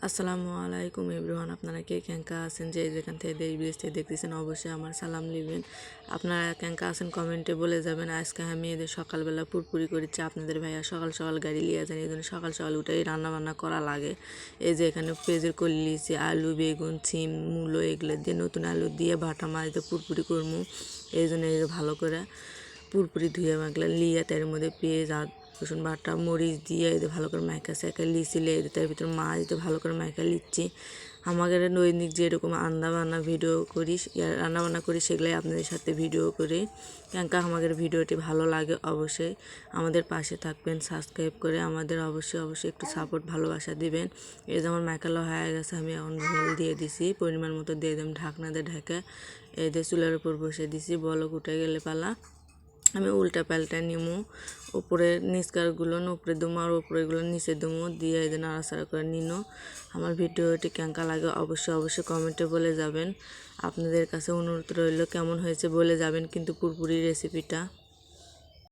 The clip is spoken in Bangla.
আসসালামু আলাইকুম এভরিওয়ান, আপনারা কে ক্যাঙ্কা আছেন যে যেখান থেকে দেশ বিদেশ থেকে দেখতেছেন অবশ্যই আমার সালাম নেবেন। আপনারা ক্যাঙ্কা আছেন কমেন্টে বলে যাবেন। আজকে আমি এদের সকালবেলা পুরপুরি করেছি, আপনাদের ভাইয়া সকাল সকাল গাড়ি নিয়ে যান, এই জন্য সকাল সকাল উঠেই রান্নাবান্না করা লাগে। এই যে এখানে পেঁয়াজের কলি লিয়েছি, আলু বেগুন সিম মূলো এগুলো দিয়ে নতুন আলু দিয়ে বাটা মারিতে পুরপুরি করবো। এই জন্য এই ভালো করে পুরপুরি ধুয়ে মাখলে লিয়ে তার মধ্যে পেঁয়াজ রসুন বাটা মরিচ দিয়ে এদের ভালো করে মাখা সেঁকা লিছিলে এদের তার ভিতরে মাছ দিতে ভালো করে মাখা লিচ্ছি। আমাদের দৈনিক যেরকম রান্নাবান্না করি সেগুলাই আপনাদের সাথে ভিডিও করি। ক্যাঙ্কা আমাদের ভিডিওটি ভালো লাগে অবশ্যই আমাদের পাশে থাকবেন, সাবস্ক্রাইব করে আমাদের অবশ্যই একটু সাপোর্ট ভালোবাসা দিবেন। এই যেমন মাখালো হয়ে গেছে, আমি এখন ঝোল দিয়ে দিছি, পরিমাণ মতো দিয়ে দিলাম ঢাকনা দিয়ে ঢেকে এদের চুলার উপর বসে দিছি। বলক উঠে গেলে পালা আমি উল্টা পাল্টা নিমু, উপরে নিচকারগুলো উপরে দুমো আর উপরেগুলো নিচে দুমো দিয়ে এদের নাড়াচাড়া করে নিনো। আমার ভিডিওটি কেঙ্কা লাগে অবশ্যই কমেন্টে বলে যাবেন। আপনাদের কাছে অনুরোধ রইল কেমন হয়েছে বলে যাবেন কিন্তু পুরপুরি রেসিপিটা।